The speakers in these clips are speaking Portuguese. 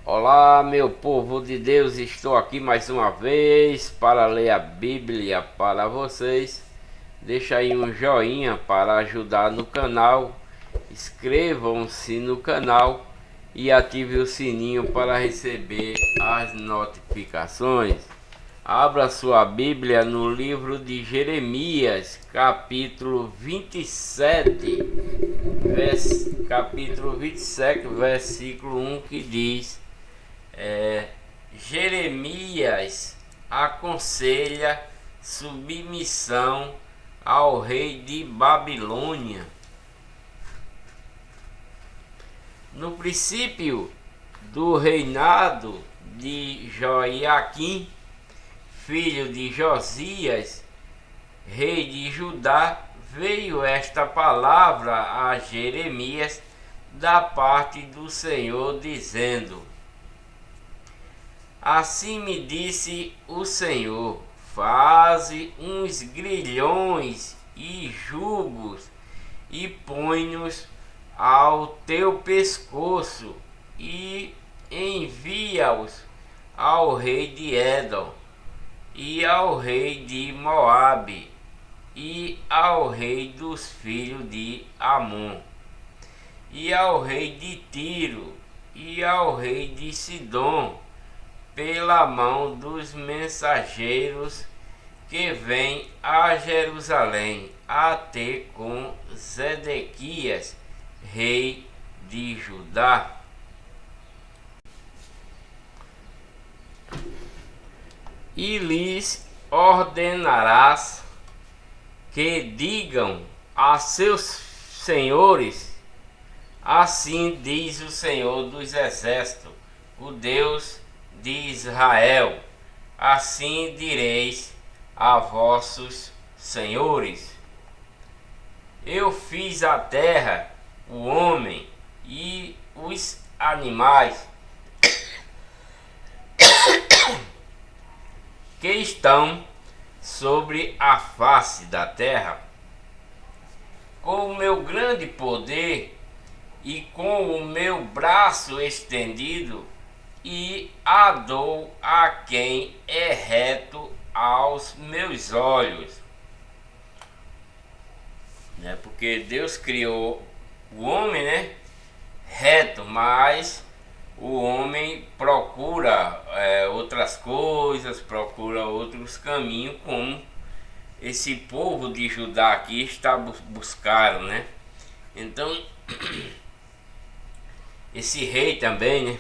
Olá, meu povo de Deus, estou aqui mais uma vez para ler a Bíblia para vocês. Deixa aí um joinha para ajudar no canal. Inscrevam-se no canal e ative o sininho para receber as notificações. Abra sua Bíblia no livro de Jeremias, capítulo 27, capítulo 27, versículo 1, que diz: Jeremias aconselha submissão ao rei de Babilônia. No princípio do reinado de Joiaquim, filho de Josias, rei de Judá, veio esta palavra a Jeremias da parte do Senhor, dizendo: Assim me disse o Senhor: faze uns grilhões e jugos e põe-nos ao teu pescoço e envia-os ao rei de Edom e ao rei de Moabe e ao rei dos filhos de Amon e ao rei de Tiro e ao rei de Sidom, pela mão dos mensageiros que vêm a Jerusalém a ter com Zedequias, rei de Judá. E lhes ordenarás que digam a seus senhores: assim diz o Senhor dos Exércitos, o Deus de Israel, assim direis a vossos senhores: eu fiz a terra, o homem e os animais que estão sobre a face da terra, com o meu grande poder e com o meu braço estendido, e a dou a quem é reto aos meus olhos. Porque Deus criou o homem, reto, mas o homem procura outras coisas, procura outros caminhos, como esse povo de Judá aqui está buscaram, Então, esse rei também,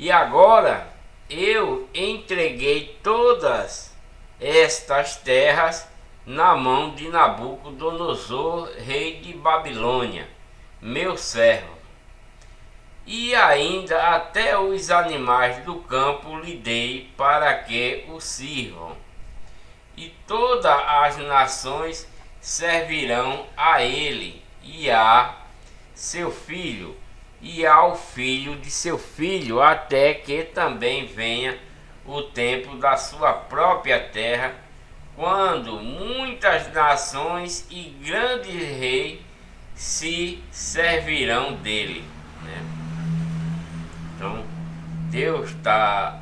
E agora eu entreguei todas estas terras na mão de Nabucodonosor, rei de Babilônia, meu servo, e ainda até os animais do campo lhe dei para que o sirvam, e todas as nações servirão a ele e a seu filho e ao filho de seu filho, até que também venha o tempo da sua própria terra, quando muitas nações e grandes reis se servirão dele. Então Deus está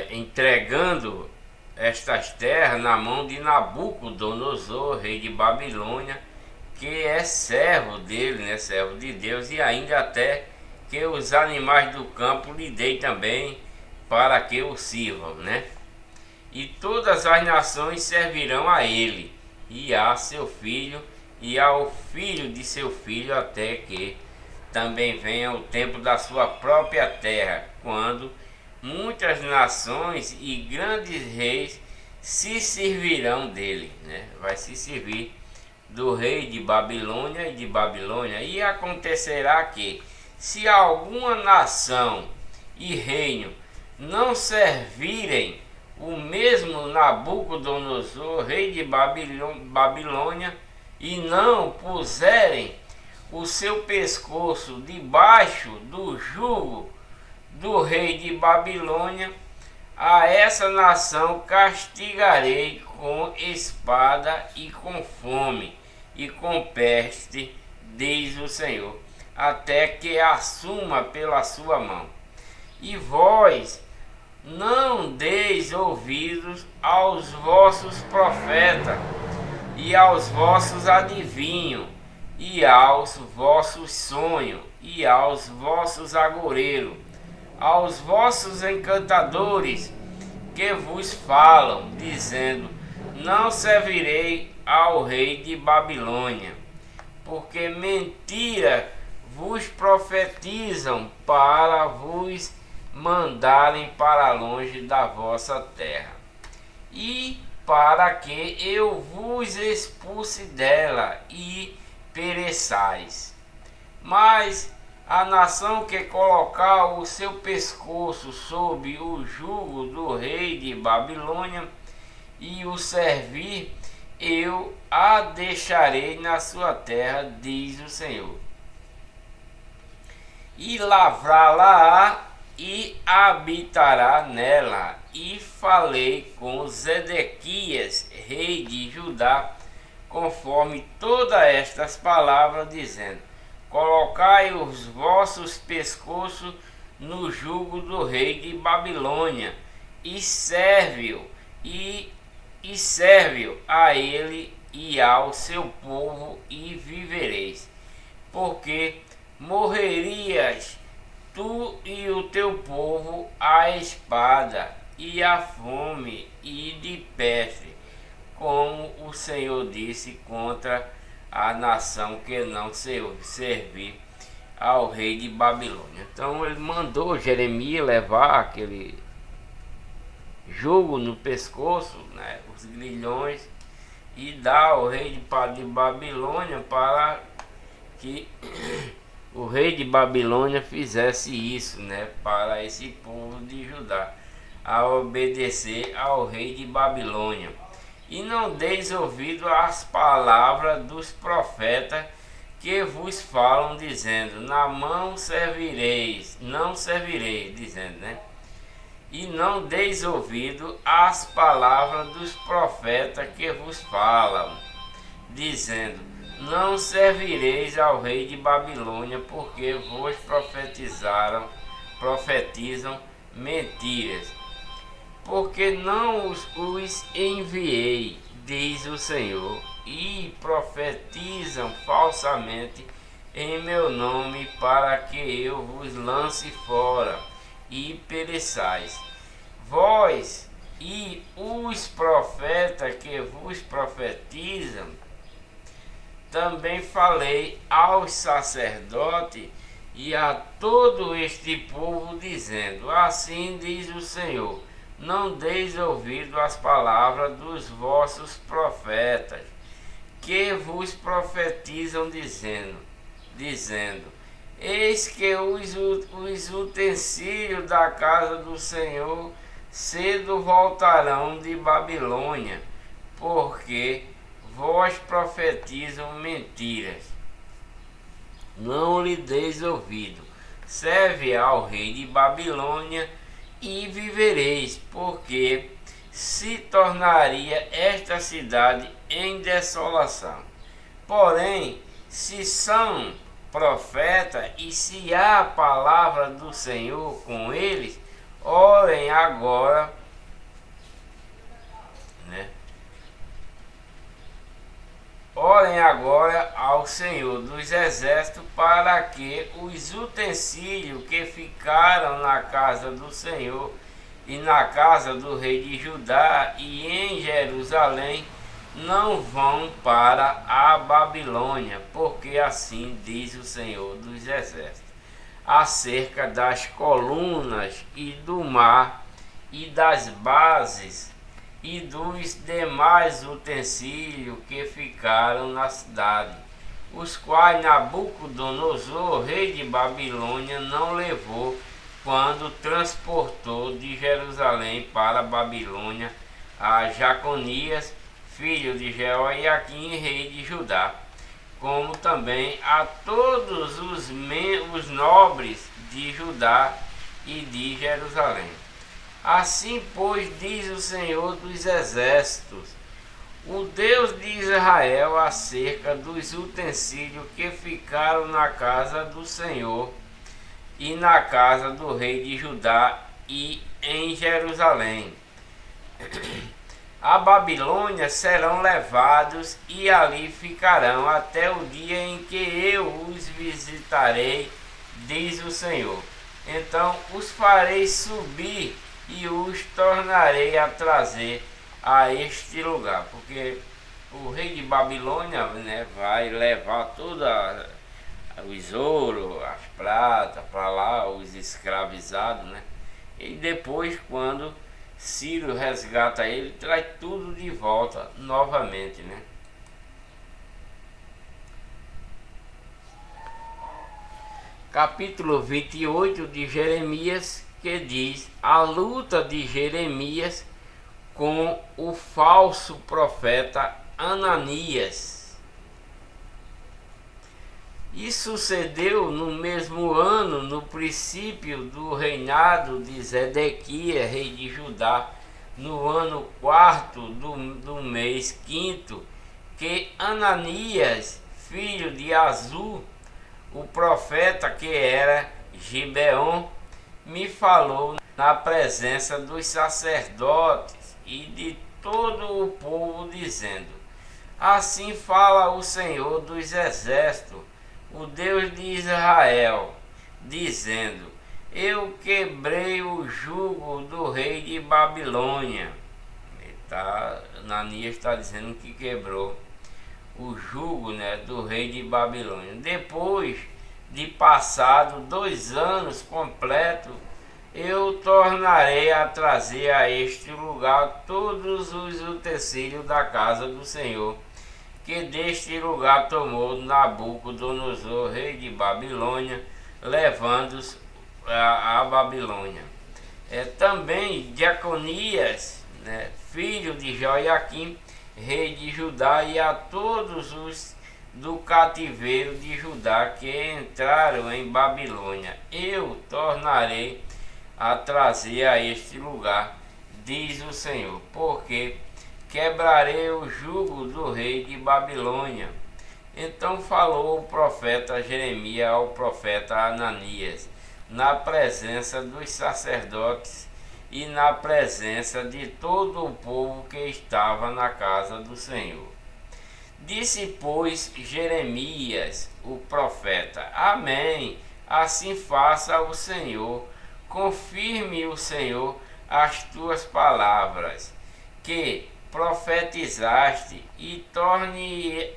entregando estas terras na mão de Nabucodonosor, rei de Babilônia, que é servo dele, servo de Deus, e ainda até que os animais do campo lhe dei também para que o sirvam, E todas as nações servirão a ele e a seu filho e ao filho de seu filho, até que também venha o tempo da sua própria terra, quando muitas nações e grandes reis se servirão dele, Vai se servir do rei de Babilônia e de Babilônia. E acontecerá que, se alguma nação e reino não servirem o mesmo Nabucodonosor, rei de Babilônia, e não puserem o seu pescoço debaixo do jugo do rei de Babilônia, a essa nação castigarei com espada e com fome e com peste, diz o Senhor. até que assuma pela sua mão. E vós não deis ouvidos aos vossos profetas, e aos vossos adivinhos, e aos vossos sonhos, e aos vossos agoureiros, aos vossos encantadores, que vos falam, dizendo: não servirei ao rei de Babilônia, porque mentira vos profetizam para vos mandarem para longe da vossa terra, e para que eu vos expulse dela e pereçais. Mas a nação que colocar o seu pescoço sob o jugo do rei de Babilônia e o servir, eu a deixarei na sua terra, diz o Senhor, e lavrá-la-á e habitará nela. E falei com Zedequias, rei de Judá, conforme todas estas palavras, dizendo: colocai os vossos pescoços no jugo do rei de Babilônia, e serve-o, e serve-o a ele e ao seu povo, e vivereis. Porque morrerias tu e o teu povo à espada, e à fome, e de peste, como o Senhor disse contra a nação que não servir ao rei de Babilônia. Então ele mandou Jeremias levar aquele jugo no pescoço, né, os grilhões, e dar ao rei de Babilônia, para que o rei de Babilônia fizesse isso, né, para esse povo de Judá, a obedecer ao rei de Babilônia. E não deis ouvido às palavras dos profetas que vos falam, dizendo: na mão servireis, não servireis, dizendo, né? E não deis ouvido às palavras dos profetas que vos falam, dizendo: não servireis ao rei de Babilônia, porque vos profetizam mentiras. Porque não os enviei, diz o Senhor, e profetizam falsamente em meu nome, para que eu vos lance fora e pereçais. Vós e os profetas que vos profetizam, também falei aos sacerdotes e a todo este povo, dizendo: assim diz o Senhor: não deis ouvido às palavras dos vossos profetas, que vos profetizam, dizendo: eis que os utensílios da casa do Senhor cedo voltarão de Babilônia, porque vós profetizam mentiras. Não lhe deis ouvido. Serve ao rei de Babilônia e vivereis, porque se tornaria esta cidade em desolação. Porém, se são profetas e se há palavra do Senhor com eles, orem agora, né? Orem agora ao Senhor dos Exércitos, para que os utensílios que ficaram na casa do Senhor e na casa do rei de Judá e em Jerusalém não vão para a Babilônia, porque assim diz o Senhor dos Exércitos, acerca das colunas e do mar e das bases e dos demais utensílios que ficaram na cidade, os quais Nabucodonosor, rei de Babilônia, não levou quando transportou de Jerusalém para a Babilônia a Jaconias, filho de Jeoiaquim, rei de Judá, como também a todos os nobres de Judá e de Jerusalém. Assim, pois, diz o Senhor dos Exércitos: o Deus de Israel, acerca dos utensílios que ficaram na casa do Senhor e na casa do rei de Judá e em Jerusalém. A Babilônia serão levados e ali ficarão até o dia em que eu os visitarei, diz o Senhor. Então os farei subir e os tornarei a trazer a este lugar, porque o rei de Babilônia, né, vai levar toda os ouro, as pratas para lá, os escravizados, né? E depois, quando Ciro resgata ele, traz tudo de volta novamente, né? Capítulo 28 de Jeremias, que diz a luta de Jeremias com o falso profeta Ananias. E sucedeu no mesmo ano, no princípio do reinado de Zedequias, rei de Judá, no ano 4 do mês 5, que Ananias, filho de Azur, o profeta que era Gibeon, me falou na presença dos sacerdotes e de todo o povo, dizendo: assim fala o Senhor dos exércitos, o Deus de Israel, dizendo: eu quebrei o jugo do rei de Babilônia. Ananias está dizendo que quebrou o jugo, né, do rei de Babilônia. Depois de passado 2 anos completos, eu tornarei a trazer a este lugar todos os utensílios da casa do Senhor, que deste lugar tomou Nabucodonosor, rei de Babilônia, levando-os a Babilônia. Também Jeconias, né, filho de Joiaquim, rei de Judá, e a todos os do cativeiro de Judá que entraram em Babilônia, eu tornarei a trazer a este lugar, diz o Senhor, porque quebrarei o jugo do rei de Babilônia. Então falou o profeta Jeremias ao profeta Ananias, na presença dos sacerdotes e na presença de todo o povo que estava na casa do Senhor. Disse, pois, Jeremias, o profeta: amém, assim faça o Senhor, confirme o Senhor as tuas palavras, que profetizaste, e torne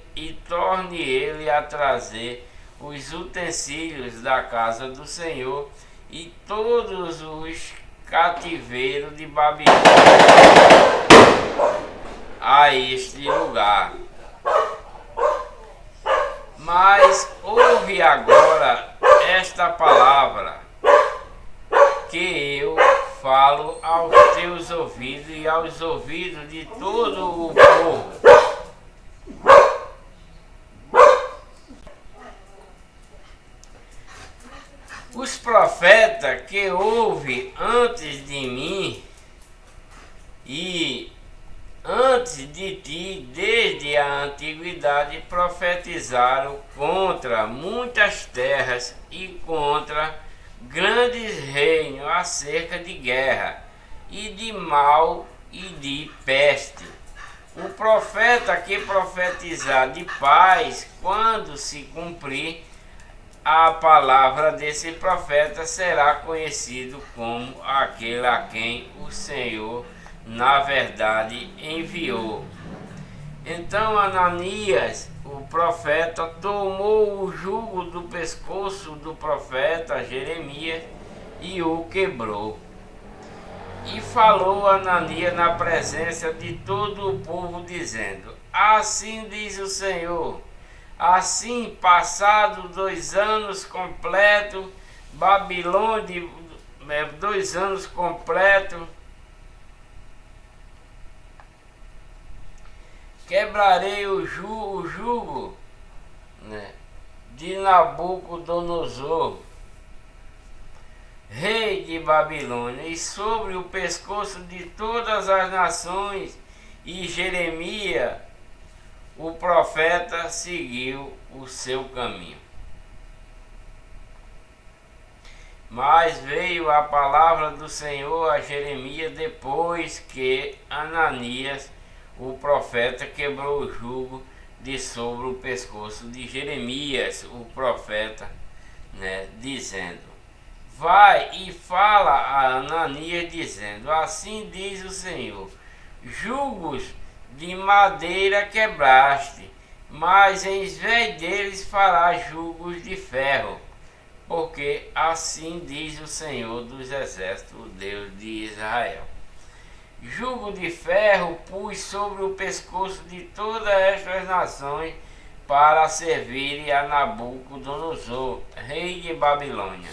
ele a trazer os utensílios da casa do Senhor e todos os cativeiros de Babilônia a este lugar. Mas ouve agora esta palavra que eu falo aos teus ouvidos e aos ouvidos de todo o povo. Os profetas que houve antes de mim e antes de ti, desde a antiguidade, profetizaram contra muitas terras e contra grandes reinos, acerca de guerra e de mal e de peste. O profeta que profetizar de paz, quando se cumprir a palavra desse profeta, será conhecido como aquele a quem o Senhor na verdade enviou. Então Ananias, o profeta, tomou o jugo do pescoço do profeta Jeremias e o quebrou. E falou Ananias na presença de todo o povo, dizendo: assim diz o Senhor, assim passado 2 anos completos, Babilônia, 2 anos completos, quebrarei o jugo, né, de Nabucodonosor, rei de Babilônia, e sobre o pescoço de todas as nações e Jeremias, o profeta, seguiu o seu caminho. Mas veio a palavra do Senhor a Jeremias depois que Ananias, o profeta, quebrou o jugo de sobre o pescoço de Jeremias, o profeta, dizendo: vai e fala a Ananias, dizendo: assim diz o Senhor, jugos de madeira quebraste, mas em vez deles farás jugos de ferro, porque assim diz o Senhor dos exércitos, o Deus de Israel. Jugo de ferro pus sobre o pescoço de todas estas nações para servirem a Nabucodonosor, rei de Babilônia,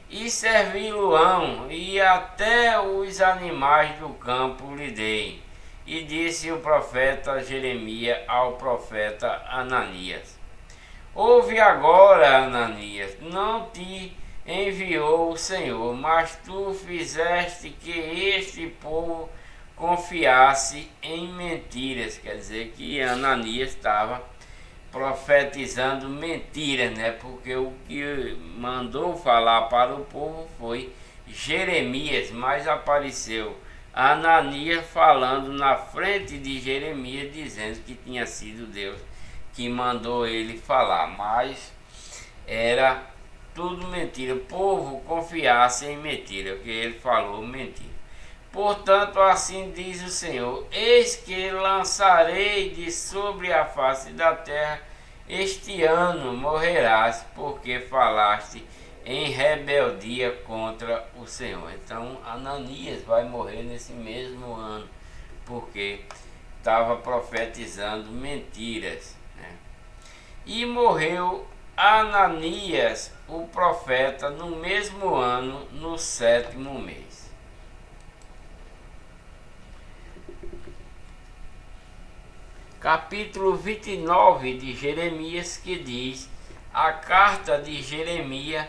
e servi-lo-ão, e até os animais do campo lhe dei. E disse o profeta Jeremias ao profeta Ananias: ouve agora, Ananias, não te enviou o Senhor, mas tu fizeste que este povo confiasse em mentiras. Quer dizer que Ananias estava profetizando mentiras, porque o que mandou falar para o povo foi Jeremias, mas apareceu Ananias falando na frente de Jeremias, dizendo que tinha sido Deus que mandou ele falar, mas era tudo mentira. O povo confiasse em mentira, o que ele falou mentira. Portanto, assim diz o Senhor: eis que lançarei de sobre a face da terra, este ano morrerás, porque falaste em rebeldia contra o Senhor. Então, Ananias vai morrer nesse mesmo ano, porque estava profetizando mentiras. E morreu Ananias, o profeta, no mesmo ano, no 7º mês. Capítulo 29 de Jeremias, que diz a carta de Jeremias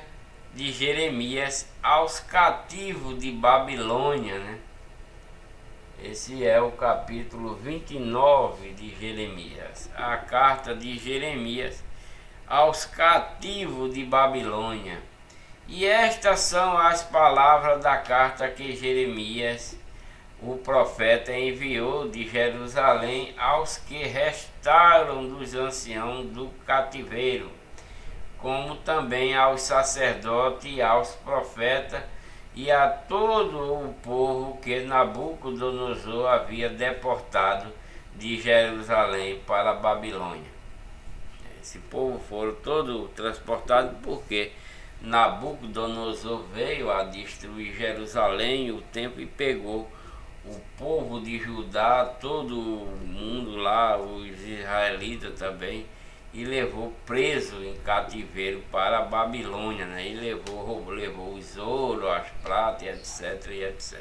aos cativos de Babilônia, Esse é o capítulo 29 de Jeremias, a carta de Jeremias aos cativos de Babilônia. E estas são as palavras da carta que Jeremias, o profeta, enviou de Jerusalém aos que restaram dos anciãos do cativeiro, como também aos sacerdotes e aos profetas, e a todo o povo que Nabucodonosor havia deportado de Jerusalém para a Babilônia. Esse povo foram todo transportado porque Nabucodonosor veio a destruir Jerusalém, o templo, e pegou o povo de Judá, todo mundo lá, os israelitas também, e levou preso em cativeiro para a Babilônia, E levou os ouro, as pratas, etc.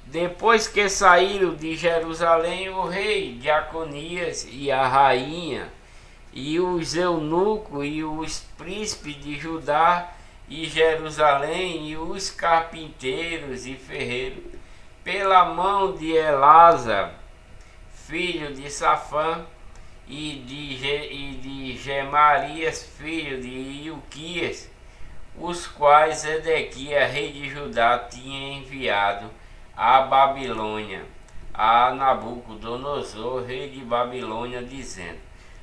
Depois que saíram de Jerusalém, o rei Jeconias e a rainha, e os eunucos e os príncipes de Judá e Jerusalém, e os carpinteiros e ferreiros, pela mão de Elasa, filho de Safã, e de Gemarias, filho de Ilquias, os quais Edequias, rei de Judá, tinha enviado à Babilônia, a Nabucodonosor, rei de Babilônia, dizendo: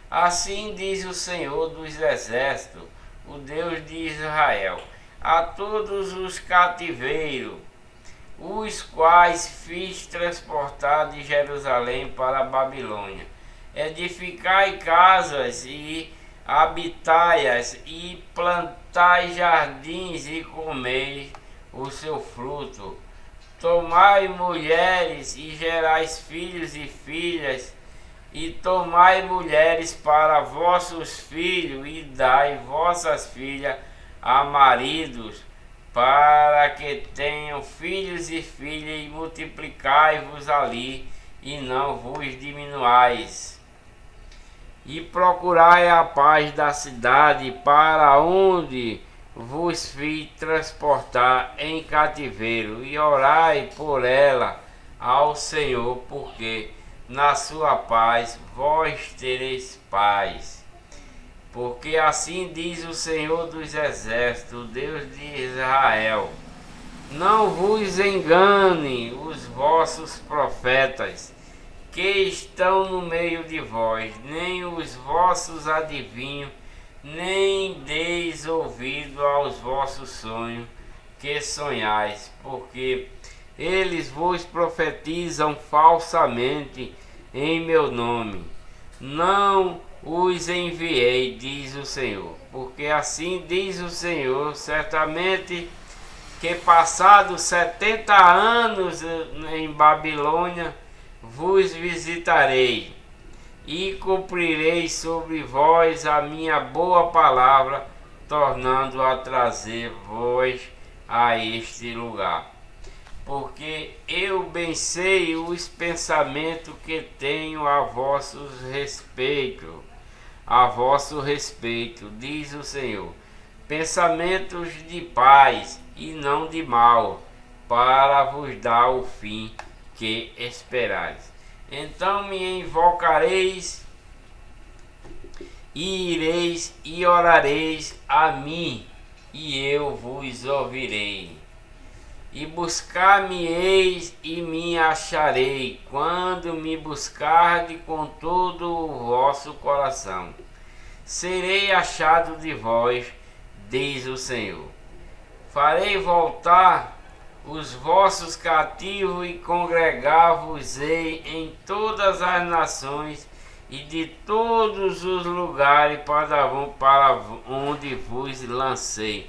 assim diz o Senhor dos exércitos, o Deus de Israel, a todos os cativeiros, os quais fiz transportar de Jerusalém para a Babilônia: edificai casas e habitai-as, e plantai jardins e comei o seu fruto. Tomai mulheres e gerais filhos e filhas, e tomai mulheres para vossos filhos, e dai vossas filhas a maridos, para que tenham filhos e filhas, e multiplicai-vos ali, e não vos diminuais. E procurai a paz da cidade, para onde vos fiz transportar em cativeiro, e orai por ela, ao Senhor, porque na sua paz vós tereis paz. Porque assim diz o Senhor dos Exércitos, o Deus de Israel: não vos engane os vossos profetas que estão no meio de vós, nem os vossos adivinhos, nem deis ouvido aos vossos sonhos que sonhais, porque eles vos profetizam falsamente em meu nome. Não os enviei, diz o Senhor, porque assim diz o Senhor: certamente que passados 70 anos em Babilônia vos visitarei e cumprirei sobre vós a minha boa palavra, tornando a trazer vós a este lugar. Porque eu bem sei os pensamentos que tenho a vosso respeito, diz o Senhor, pensamentos de paz e não de mal, para vos dar o fim que esperais. Então me invocareis e ireis e orareis a mim, e eu vos ouvirei. E buscar-me-eis e me acharei, quando me buscardes com todo o vosso coração. Serei achado de vós, diz o Senhor. Farei voltar os vossos cativos e congregar-vos-ei em todas as nações e de todos os lugares para onde vos lancei,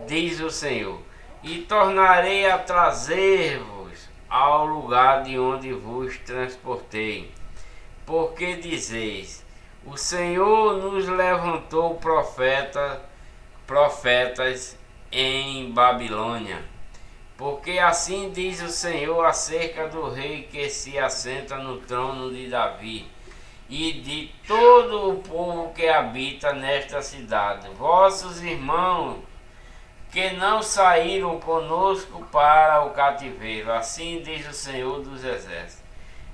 diz o Senhor. E tornarei a trazer-vos ao lugar de onde vos transportei. Porque dizeis: o Senhor nos levantou profetas em Babilônia. Porque assim diz o Senhor acerca do rei que se assenta no trono de Davi e de todo o povo que habita nesta cidade: vossos irmãos que não saíram conosco para o cativeiro, assim diz o Senhor dos Exércitos.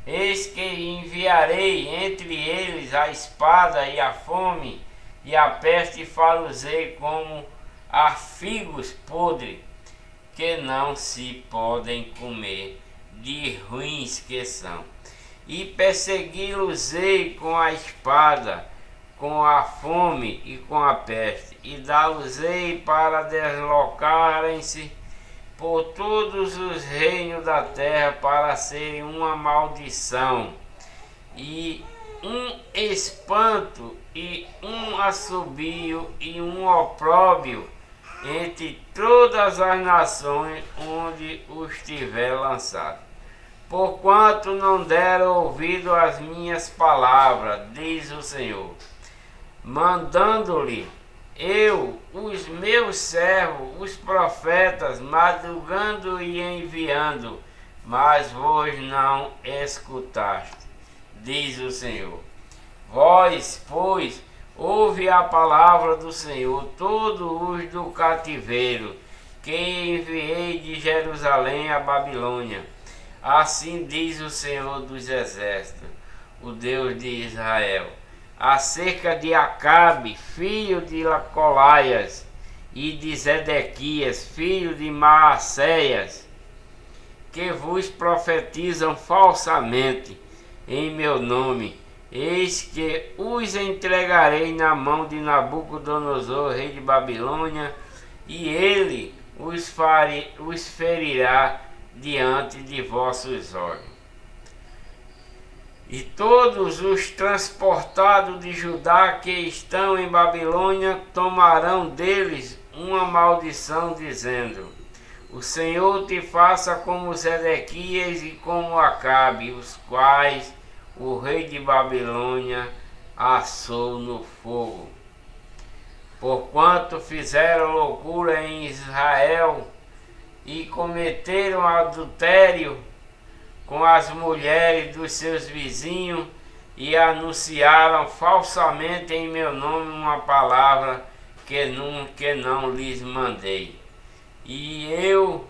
Eis que enviarei entre eles a espada e a fome e a peste, e far-los-ei como a figos podres, que não se podem comer, de ruins que são. E persegui-los-ei com a espada, com a fome e com a peste, e dá-los-ei para deslocarem-se por todos os reinos da terra, para serem uma maldição, e um espanto, e um assobio, e um opróbrio entre todas as nações onde os tiver lançado. Porquanto não deram ouvido às minhas palavras, diz o Senhor, mandando-lhe eu os meus servos, os profetas, madrugando e enviando, mas vós não escutaste, diz o Senhor. Vós, pois, ouve a palavra do Senhor, todos os do cativeiro, que enviei de Jerusalém a Babilônia. Assim diz o Senhor dos Exércitos, o Deus de Israel, acerca de Acabe, filho de Colaias, e de Zedequias, filho de Maacéias, que vos profetizam falsamente em meu nome. Eis que os entregarei na mão de Nabucodonosor, rei de Babilônia, e ele os ferirá diante de vossos olhos. E todos os transportados de Judá que estão em Babilônia tomarão deles uma maldição, dizendo: o Senhor te faça como Zedequias e como Acabe, os quais o rei de Babilônia assou no fogo. Porquanto fizeram loucura em Israel e cometeram adultério com as mulheres dos seus vizinhos, e anunciaram falsamente em meu nome uma palavra que não lhes mandei. E eu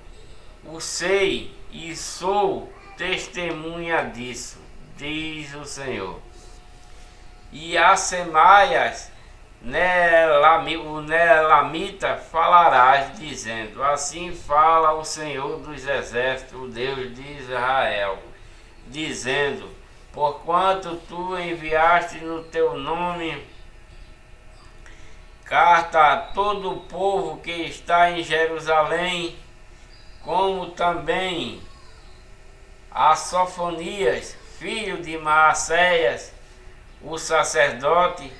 o sei e sou testemunha disso, diz o Senhor. E a Semaias, o Nelamita, falarás, dizendo: assim fala o Senhor dos Exércitos, o Deus de Israel, dizendo: porquanto tu enviaste no teu nome carta a todo o povo que está em Jerusalém, como também a Sofonias, filho de Maacéias, o sacerdote,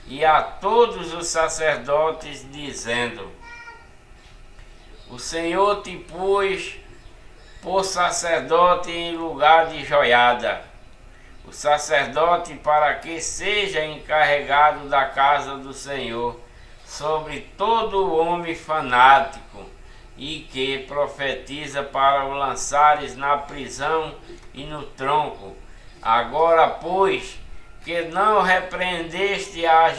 e a todos os sacerdotes, dizendo: o Senhor te pôs por sacerdote em lugar de Joiada, o sacerdote para que seja encarregado da casa do Senhor sobre todo homem fanático e que profetiza, para o lançares na prisão e no tronco. Agora, pois, que não repreendeste a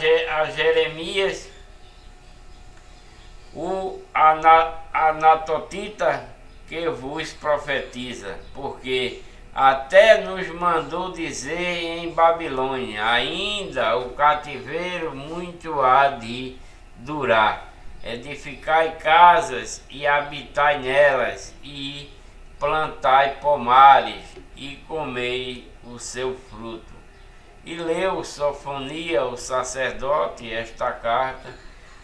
Jeremias, o Anatotita, que vos profetiza, porque até nos mandou dizer em Babilônia: ainda o cativeiro muito há de durar. Edificai casas e habitai nelas, e plantai pomares e comei o seu fruto. E leu Sofonia, o sacerdote, esta carta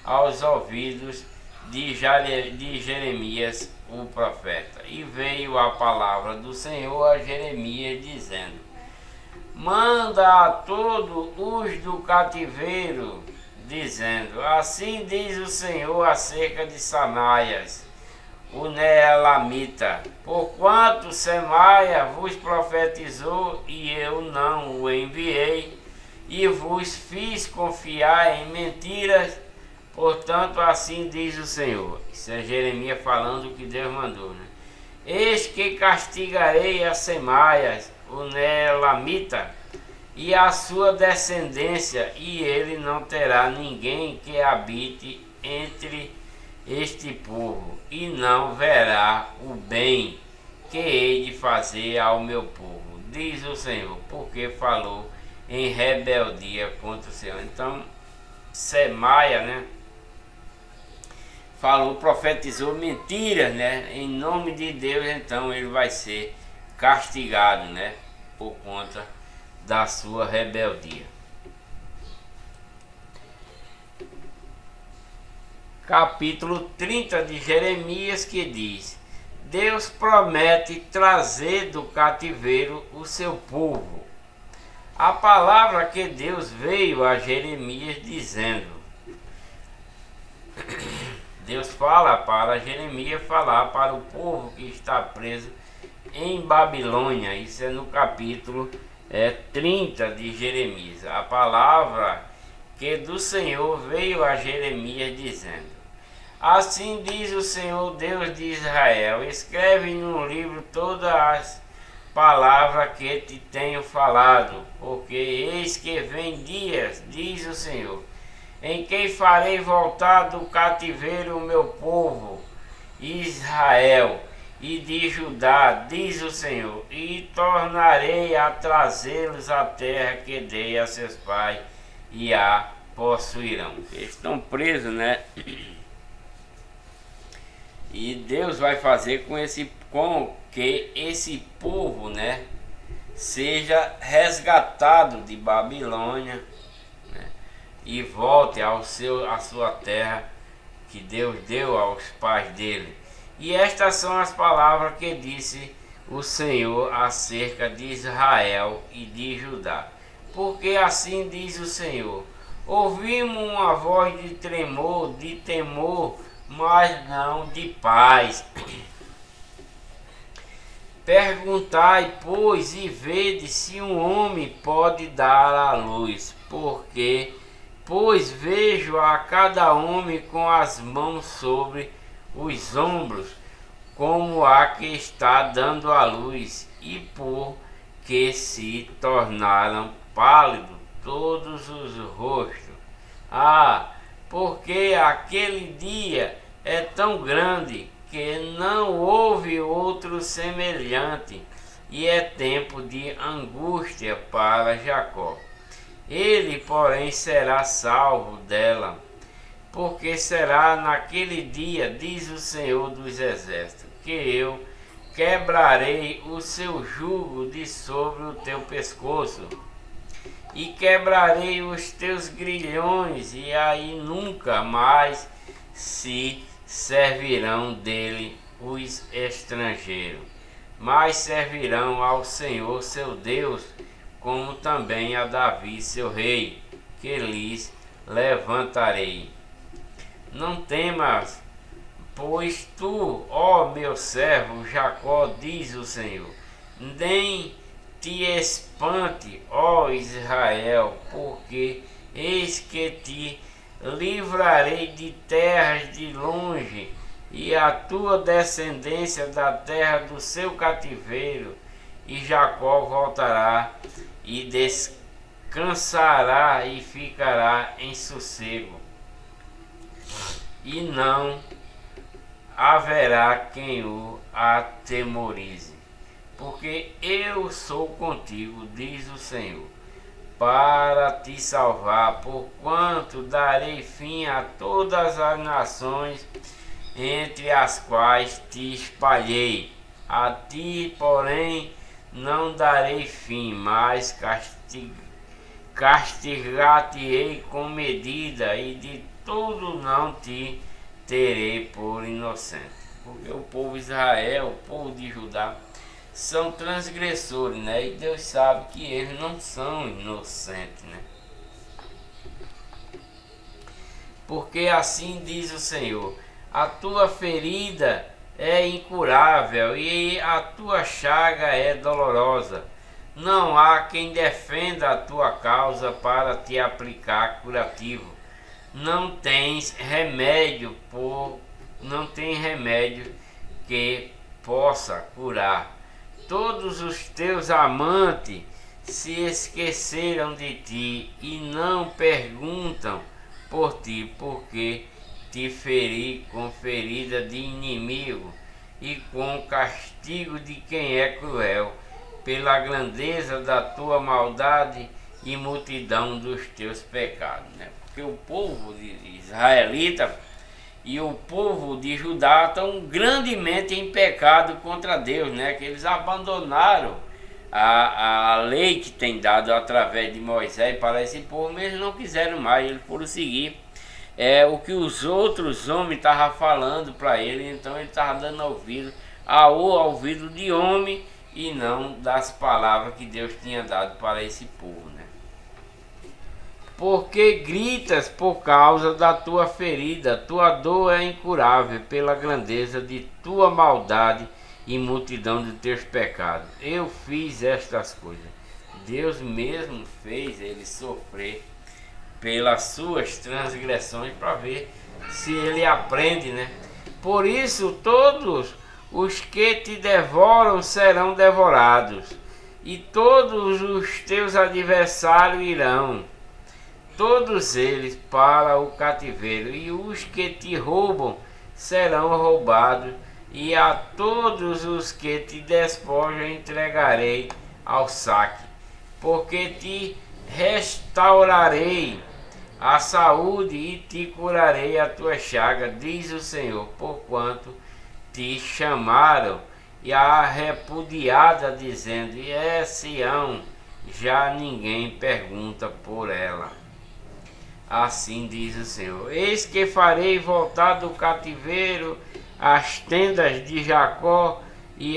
aos ouvidos de Jeremias, o profeta. E veio a palavra do Senhor a Jeremias, dizendo: manda a todos os do cativeiro, dizendo: assim diz o Senhor acerca de Samaias, o Neelamita, porquanto Semaia vos profetizou e eu não o enviei, e vos fiz confiar em mentiras. Portanto, assim diz o Senhor. Isso é Jeremias falando o que Deus mandou, né? Eis que castigarei a Semaias, o Neelamita, e a sua descendência, e ele não terá ninguém que habite entre este povo, e não verá o bem que hei de fazer ao meu povo, diz o Senhor, porque falou em rebeldia contra o Senhor. Então, Semaia, né, falou, profetizou mentiras, né, em nome de Deus. Então ele vai ser castigado, né, por conta da sua rebeldia. Capítulo 30 de Jeremias, que diz: Deus promete trazer do cativeiro o seu povo. A palavra que Deus veio a Jeremias dizendo: Deus fala para Jeremias falar para o povo que está preso em Babilônia. Isso é no capítulo 30 de Jeremias. A palavra que do Senhor veio a Jeremias dizendo: assim diz o Senhor, Deus de Israel: escreve no livro todas as palavras que te tenho falado, porque eis que vem dias, diz o Senhor, em que farei voltar do cativeiro o meu povo Israel e de Judá, diz o Senhor, e tornarei a trazê-los à terra que dei a seus pais, e a possuirão. Eles estão presos, né? E Deus vai fazer com que esse povo, né, seja resgatado de Babilônia, né, e volte à sua terra que Deus deu aos pais dele. E estas são as palavras que disse o Senhor acerca de Israel e de Judá. Porque assim diz o Senhor: ouvimos uma voz de tremor, de temor, mas não de paz. Perguntai, pois, e vede se um homem pode dar à luz, porque, pois vejo a cada homem com as mãos sobre os ombros, como a que está dando à luz, e por que se tornaram pálidos todos os rostos. Porque aquele dia é tão grande que não houve outro semelhante, e é tempo de angústia para Jacó. Ele, porém, será salvo dela, porque será naquele dia, diz o Senhor dos Exércitos, que eu quebrarei o seu jugo de sobre o teu pescoço, e quebrarei os teus grilhões, e aí nunca mais se servirão dele os estrangeiros, mas servirão ao Senhor seu Deus, como também a Davi seu rei, que lhes levantarei. Não temas, pois tu, ó meu servo Jacó, diz o Senhor, nem te espante, ó Israel, porque eis que te livrarei de terras de longe, e a tua descendência da terra do seu cativeiro, e Jacó voltará e descansará e ficará em sossego, e não haverá quem o atemorize, porque eu sou contigo, diz o Senhor, para te salvar, porquanto darei fim a todas as nações entre as quais te espalhei. A ti, porém, não darei fim, mas castigar-te-ei com medida, e de tudo não te terei por inocente. Porque o povo de Israel, o povo de Judá, são transgressores, né? E Deus sabe que eles não são inocentes, né? Porque assim diz o Senhor: a tua ferida é incurável e a tua chaga é dolorosa. Não há quem defenda a tua causa para te aplicar curativo. Não tem remédio que possa curar. Todos os teus amantes se esqueceram de ti e não perguntam por ti, porque te feri com ferida de inimigo e com castigo de quem é cruel, pela grandeza da tua maldade e multidão dos teus pecados, né? Porque o povo de israelita e o povo de Judá estão grandemente em pecado contra Deus, né? Que eles abandonaram a lei que tem dado através de Moisés para esse povo, mas eles não quiseram mais, eles foram seguir o que os outros homens estavam falando para ele, então ele estava dando ouvido ao ouvido de homem e não das palavras que Deus tinha dado para esse povo, né? Porque gritas por causa da tua ferida, tua dor é incurável pela grandeza de tua maldade e multidão de teus pecados. Eu fiz estas coisas. Deus mesmo fez ele sofrer pelas suas transgressões para ver se ele aprende, né? Por isso todos os que te devoram serão devorados, e todos os teus adversários irão, todos eles para o cativeiro, e os que te roubam serão roubados, e a todos os que te despojam entregarei ao saque, porque te restaurarei a saúde e te curarei a tua chaga, diz o Senhor, porquanto te chamaram e a repudiada, dizendo: e é Sião, já ninguém pergunta por ela. Assim diz o Senhor: eis que farei voltar do cativeiro as tendas de Jacó, e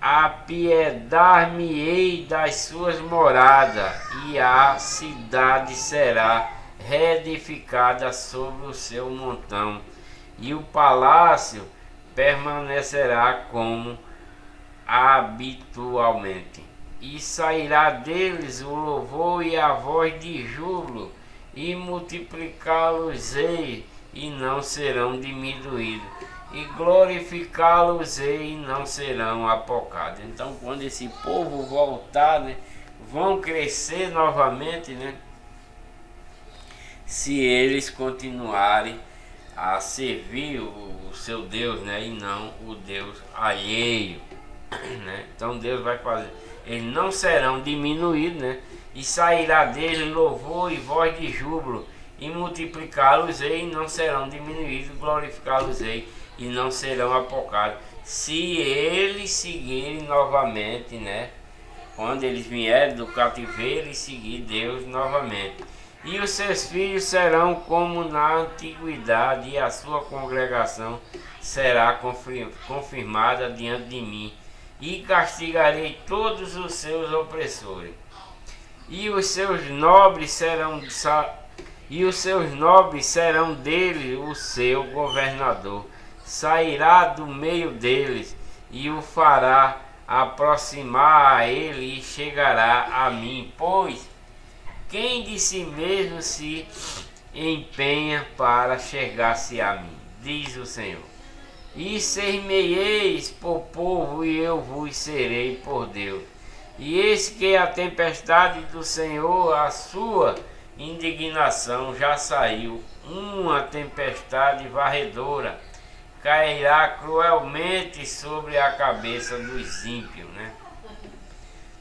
apiedar-me-ei das suas moradas, e a cidade será reedificada sobre o seu montão, e o palácio permanecerá como habitualmente. E sairá deles o louvor e a voz de júbilo, e multiplicá-los-ei e não serão diminuídos, e glorificá-los-ei e não serão apocados. Então, quando esse povo voltar, né, vão crescer novamente, né, se eles continuarem a servir o seu Deus, né, e não o Deus alheio. né? Então Deus vai fazer, eles não serão diminuídos, né? E sairá dele louvor e voz de júbilo, e multiplicá-los-ei, e não serão diminuídos, glorificá-los-ei, e não serão apocados, se eles seguirem novamente, né? Quando eles vierem do cativeiro e seguir Deus novamente. E os seus filhos serão como na antiguidade, e a sua congregação será confirmada diante de mim, e castigarei todos os seus opressores. E os seus nobres serão dele o seu governador. Sairá do meio deles e o fará aproximar a ele, e chegará a mim, pois quem de si mesmo se empenha para chegar-se a mim, diz o Senhor. E ser-me-eis por povo, e eu vos serei por Deus. E eis que a tempestade do Senhor, a sua indignação já saiu, uma tempestade varredora, cairá cruelmente sobre a cabeça dos ímpios, né?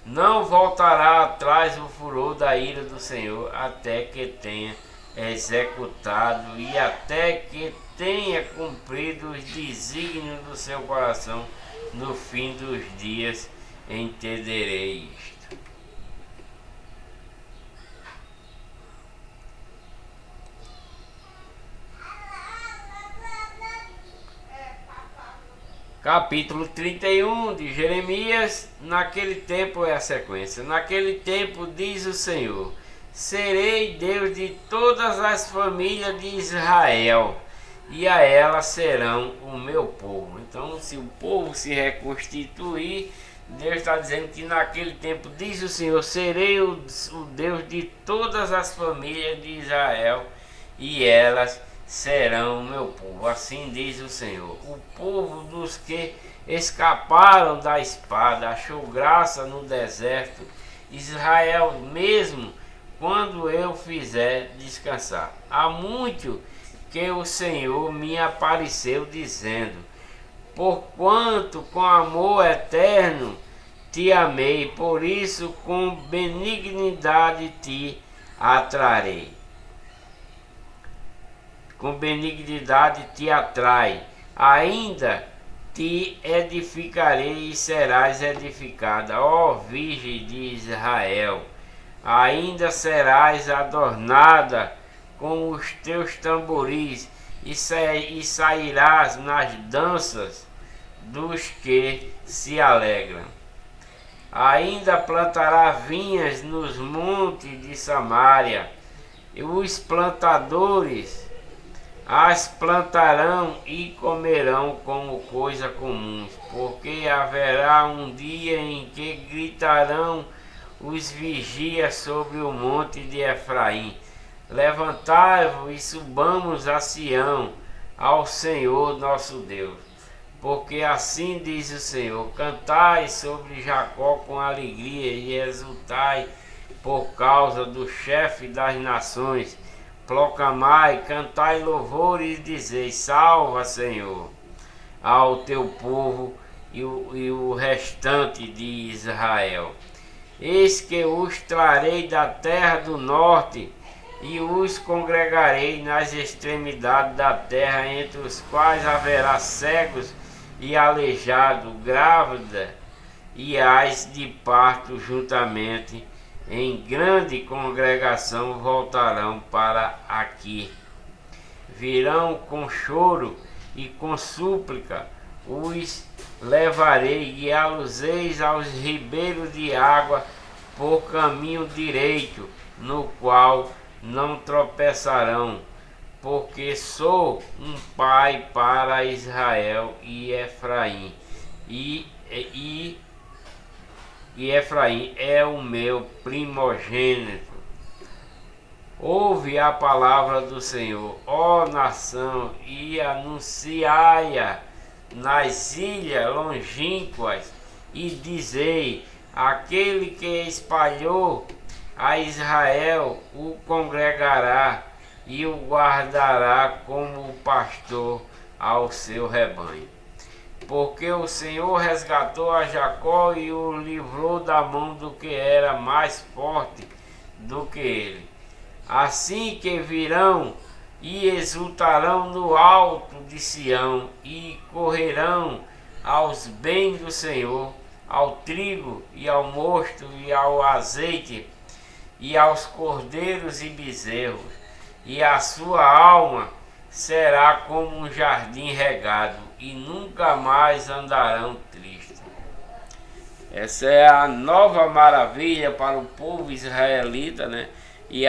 Não voltará atrás o furor da ira do Senhor, até que tenha executado e até que tenha cumprido os desígnios do seu coração. No fim dos dias entenderei isto. Capítulo 31 de Jeremias. Naquele tempo é a sequência. Naquele tempo diz o Senhor: serei Deus de todas as famílias de Israel, e a elas serão o meu povo. Então, se o povo se reconstituir, Deus está dizendo que naquele tempo, diz o Senhor, serei o Deus de todas as famílias de Israel, e elas serão o meu povo. Assim diz o Senhor. O povo dos que escaparam da espada achou graça no deserto, Israel mesmo, quando eu fizer descansar. Há muito que o Senhor me apareceu dizendo: porquanto com amor eterno te amei, por isso com benignidade te atrarei. Com benignidade te atrai, ainda te edificarei e serás edificada, ó Virgem de Israel. Ainda serás adornada com os teus tamboris, e sairás nas danças dos que se alegram. Ainda plantará vinhas nos montes de Samaria, e os plantadores as plantarão e comerão como coisa comum, porque haverá um dia em que gritarão os vigias sobre o monte de Efraim: levantai-vos e subamos a Sião, ao Senhor nosso Deus. Porque assim diz o Senhor: cantai sobre Jacó com alegria e exultai por causa do chefe das nações. Proclamai, cantai louvores e dizei: salva, Senhor, ao teu povo e o restante de Israel. Eis que os trarei da terra do norte, e os congregarei nas extremidades da terra, entre os quais haverá cegos e aleijado, grávida e as de parto juntamente, em grande congregação voltarão para aqui. Virão com choro e com súplica, os levarei, guiá-los-eis aos ribeiros de água, por caminho direito, no qual não tropeçarão, porque sou um pai para Israel e Efraim, e Efraim é o meu primogênito. Ouve a palavra do Senhor, ó nação, e anunciai-a nas ilhas longínquas, e dizei: aquele que espalhou a Israel o congregará e o guardará como o pastor ao seu rebanho. porque o Senhor resgatou a Jacó e o livrou da mão do que era mais forte do que ele. Assim que virão e exultarão no alto de Sião e correrão aos bens do Senhor, ao trigo e ao mosto e ao azeite e aos cordeiros e bezerros, e a sua alma será como um jardim regado, e nunca mais andarão tristes. Essa é a nova maravilha para o povo israelita, né? E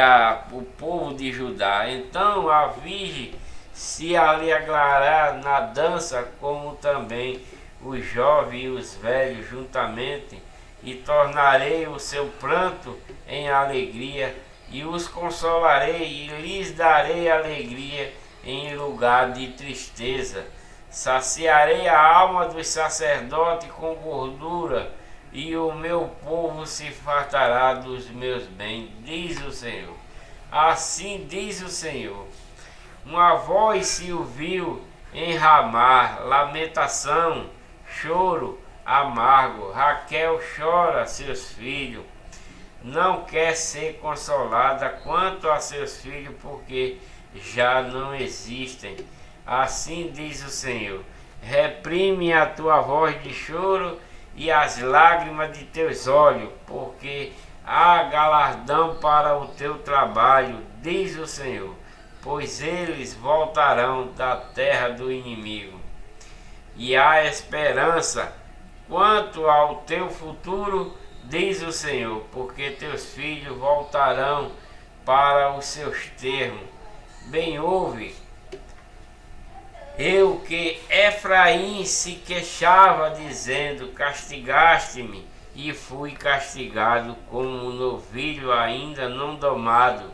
o povo de Judá. Então a virgem se alegrará na dança, como também os jovens e os velhos juntamente, e tornarei o seu pranto em alegria, e os consolarei, e lhes darei alegria em lugar de tristeza. Saciarei a alma dos sacerdotes com gordura, e o meu povo se fartará dos meus bens, diz o Senhor. Assim diz o Senhor. Uma voz se ouviu em Ramá, lamentação, choro amargo. Raquel chora seus filhos, não quer ser consolada quanto a seus filhos, porque já não existem. Assim diz o Senhor: reprime a tua voz de choro e as lágrimas de teus olhos, porque há galardão para o teu trabalho, diz o Senhor, pois eles voltarão da terra do inimigo. E há esperança quanto ao teu futuro, diz o Senhor, porque teus filhos voltarão para os seus termos. Bem ouve, eu que Efraim se queixava, dizendo: castigaste-me, e fui castigado como um novilho ainda não domado.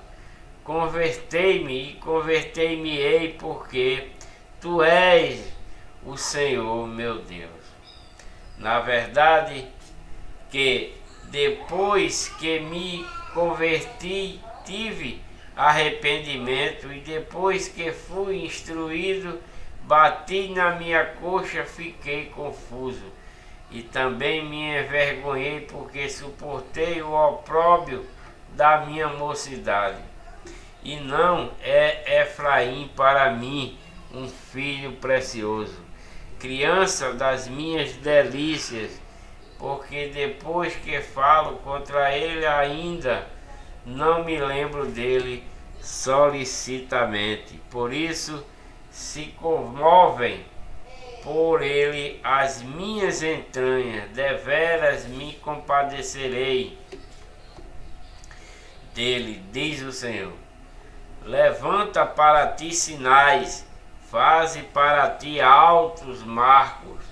Convertei-me e convertei-me-ei, porque tu és o Senhor meu Deus. Na verdade, que depois que me converti, tive arrependimento, e depois que fui instruído, bati na minha coxa, fiquei confuso, e também me envergonhei, porque suportei o opróbrio da minha mocidade. E não é Efraim para mim um filho precioso, criança das minhas delícias, porque depois que falo contra ele ainda não me lembro dele solicitamente. Por isso se comovem por ele as minhas entranhas, deveras me compadecerei dele, diz o Senhor. Levanta para ti sinais, faze para ti altos marcos,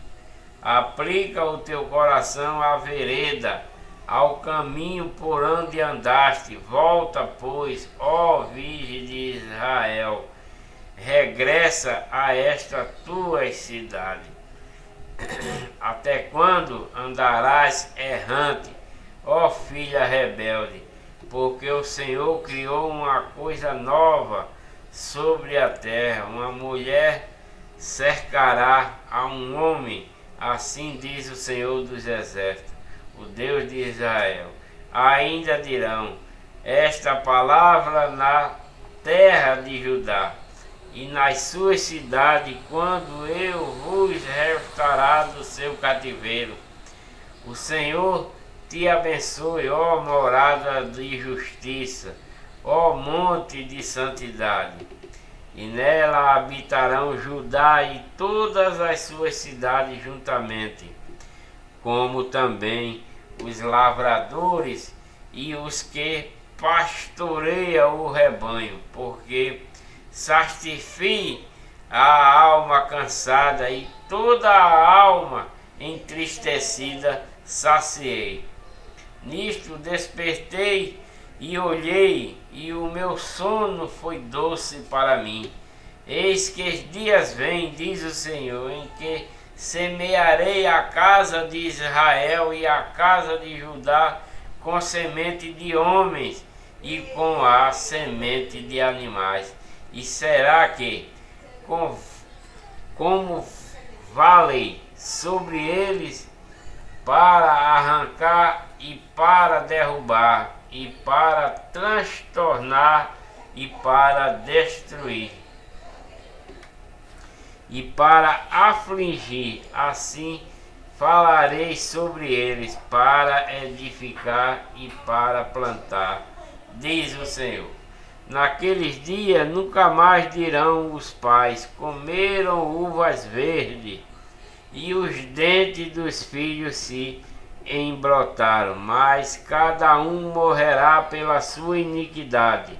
aplica o teu coração à vereda, ao caminho por onde andaste. Volta, pois, ó Virgem de Israel, regressa a esta tua cidade. Até quando andarás errante, ó filha rebelde? Porque o Senhor criou uma coisa nova sobre a terra, uma mulher cercará a um homem, assim diz o Senhor dos exércitos, o Deus de Israel. Ainda dirão esta palavra na terra de Judá e nas suas cidades, quando eu vos restaurar do seu cativeiro. O Senhor te abençoe, ó morada de justiça, ó monte de santidade. E nela habitarão Judá e todas as suas cidades juntamente, como também os lavradores e os que pastoreiam o rebanho, porque satisfie a alma cansada e toda a alma entristecida saciei. Nisto despertei e olhei, e o meu sono foi doce para mim. Eis que dias vêm, diz o Senhor, em que semearei a casa de Israel e a casa de Judá com semente de homens e com a semente de animais. E será que, como valei sobre eles para arrancar e para derrubar, e para transtornar e para destruir, e para afligir. Assim falarei sobre eles para edificar e para plantar, diz o Senhor. Naqueles dias nunca mais dirão os pais: comeram uvas verdes, e os dentes dos filhos se embrotaram, mas cada um morrerá pela sua iniquidade.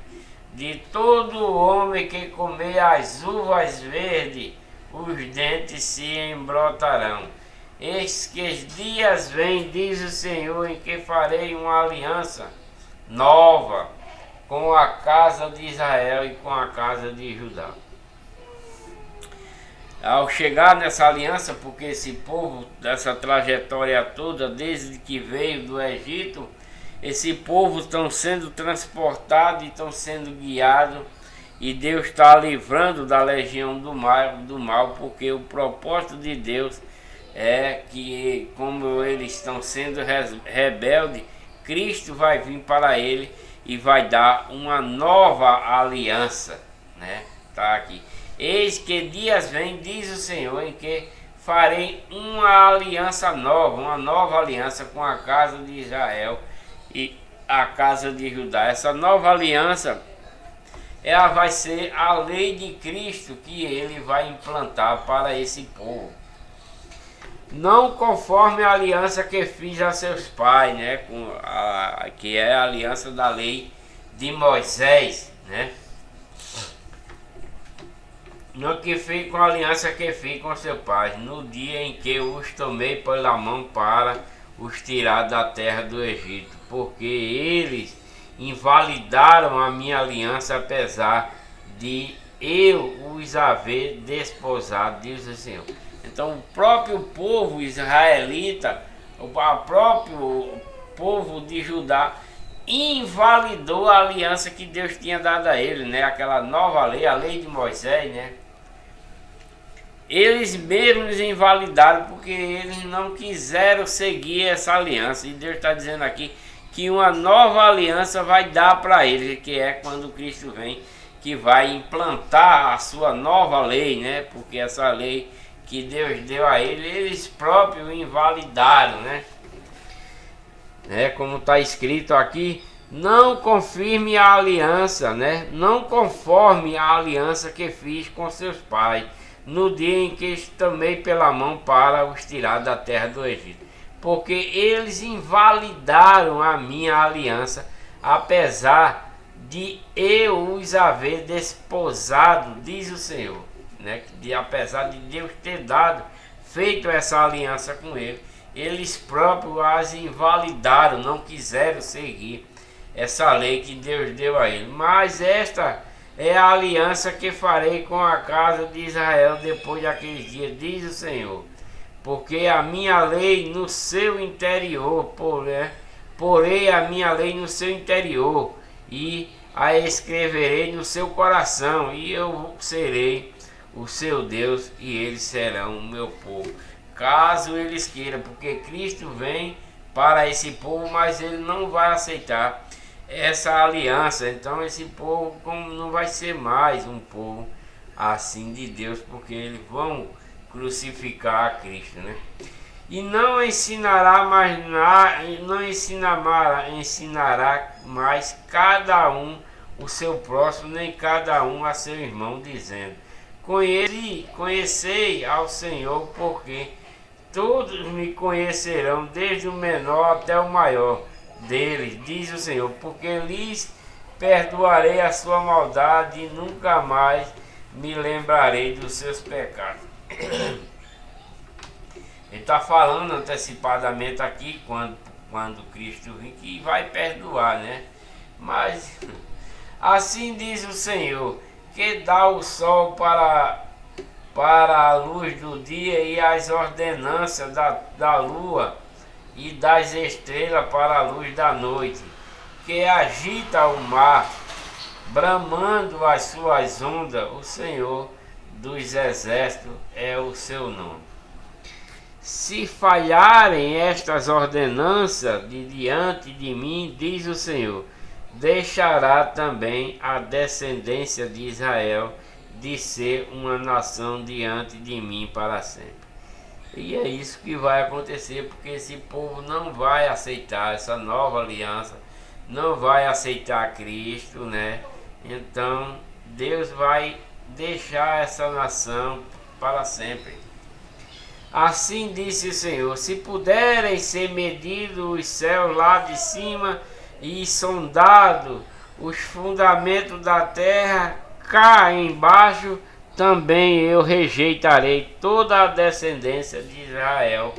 De todo homem que comer as uvas verdes, os dentes se embrotarão. Eis que os dias vêm, diz o Senhor, em que farei uma aliança nova com a casa de Israel e com a casa de Judá. Ao chegar nessa aliança, porque esse povo, dessa trajetória toda, desde que veio do Egito, esse povo estão sendo transportados e estão sendo guiados, e Deus está livrando da legião do mal, porque o propósito de Deus é que, como eles estão sendo rebeldes, Cristo vai vir para ele e vai dar uma nova aliança, né? Tá aqui. Eis que dias vem, diz o Senhor, em que farei uma aliança nova, uma nova aliança com a casa de Israel e a casa de Judá. Essa nova aliança, ela vai ser a lei de Cristo que ele vai implantar para esse povo. Não conforme a aliança que fiz a seus pais, né? Que é a aliança da lei de Moisés, né? No que fiz com a aliança que fiz com seu pai, no dia em que os tomei pela mão para os tirar da terra do Egito, porque eles invalidaram a minha aliança, apesar de eu os haver desposado, diz o Senhor. Então o próprio povo israelita, o próprio povo de Judá, invalidou a aliança que Deus tinha dado a ele, né? Aquela nova lei, a lei de Moisés, né? Eles mesmos invalidaram porque eles não quiseram seguir essa aliança. E Deus está dizendo aqui que uma nova aliança vai dar para eles, que é quando Cristo vem, que vai implantar a sua nova lei, né? Porque essa lei que Deus deu a eles próprios invalidaram, né? Como está escrito aqui, não confirme a aliança, né? Não conforme a aliança que fiz com seus pais, no dia em que os tomei pela mão para os tirar da terra do Egito. Porque eles invalidaram a minha aliança, apesar de eu os haver desposado, diz o Senhor, né? Apesar de Deus ter feito essa aliança com eles próprios as invalidaram, não quiseram seguir essa lei que Deus deu a eles. Mas esta é a aliança que farei com a casa de Israel depois daqueles dias, diz o Senhor. Porque a minha lei no seu interior, porei a minha lei no seu interior, e a escreverei no seu coração, e eu serei o seu Deus, e eles serão o meu povo. Caso eles queiram, porque Cristo vem para esse povo, mas ele não vai aceitar essa aliança. Então esse povo não vai ser mais um povo assim de Deus, porque eles vão crucificar a Cristo, né? E não ensinará mais nada, não ensinará mais cada um o seu próximo, nem cada um a seu irmão, dizendo: conhecei ao Senhor, porque todos me conhecerão, desde o menor até o maior deles, diz o Senhor, porque lhes perdoarei a sua maldade e nunca mais me lembrarei dos seus pecados. Ele está falando antecipadamente aqui, quando Cristo vem, que vai perdoar, né? Mas assim diz o Senhor, que dá o sol para a luz do dia e as ordenanças da lua e das estrelas para a luz da noite, que agita o mar, bramando as suas ondas. O Senhor dos exércitos é o seu nome. Se falharem estas ordenanças de diante de mim, diz o Senhor, deixará também a descendência de Israel de ser uma nação diante de mim para sempre. E é isso que vai acontecer, porque esse povo não vai aceitar essa nova aliança, não vai aceitar Cristo, né? Então Deus vai deixar essa nação para sempre. Assim disse o Senhor: se puderem ser medidos os céus lá de cima e sondado os fundamentos da terra cá embaixo, também eu rejeitarei toda a descendência de Israel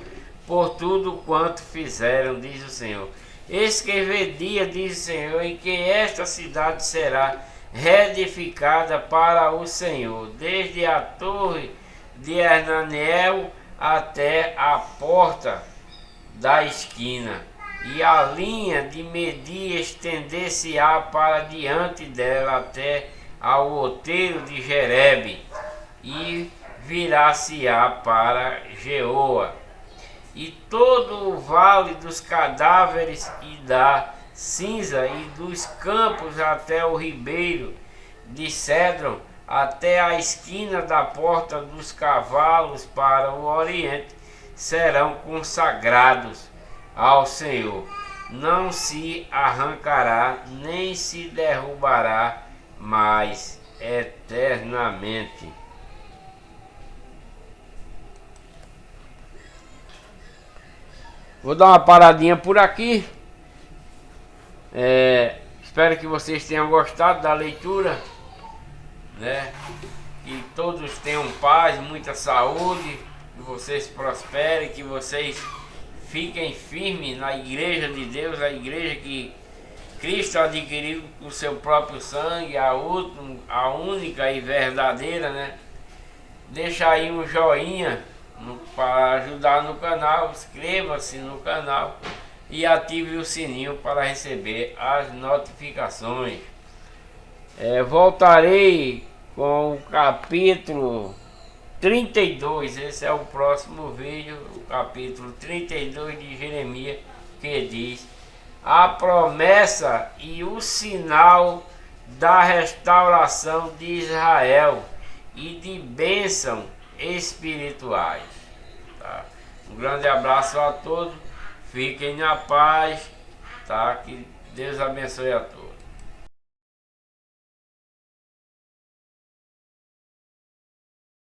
por tudo quanto fizeram, diz o Senhor. Eis que vê dia, diz o Senhor, em que esta cidade será reedificada para o Senhor, desde a torre de Hernanel até a porta da esquina, e a linha de medir estender-se-á para diante dela até ao outeiro de Jerebe, e virá-se-á para Jeoa. E todo o vale dos cadáveres e da cinza e dos campos até o ribeiro de Cedron, até a esquina da porta dos cavalos para o oriente, serão consagrados ao Senhor. Não se arrancará, nem se derrubará mais eternamente. Vou dar uma paradinha por aqui. Espero que vocês tenham gostado da leitura, né? Que todos tenham paz, muita saúde, que vocês prosperem, que vocês fiquem firmes na igreja de Deus, a igreja que Cristo adquiriu com o seu próprio sangue, a única e verdadeira, né? Deixa aí um joinha para ajudar no canal, inscreva-se no canal e ative o sininho para receber as notificações. Voltarei com o capítulo 32, esse é o próximo vídeo, o capítulo 32 de Jeremias, que diz: a promessa e o sinal da restauração de Israel e de bênção espirituais. Tá? Um grande abraço a todos, fiquem na paz, tá? Que Deus abençoe a todos.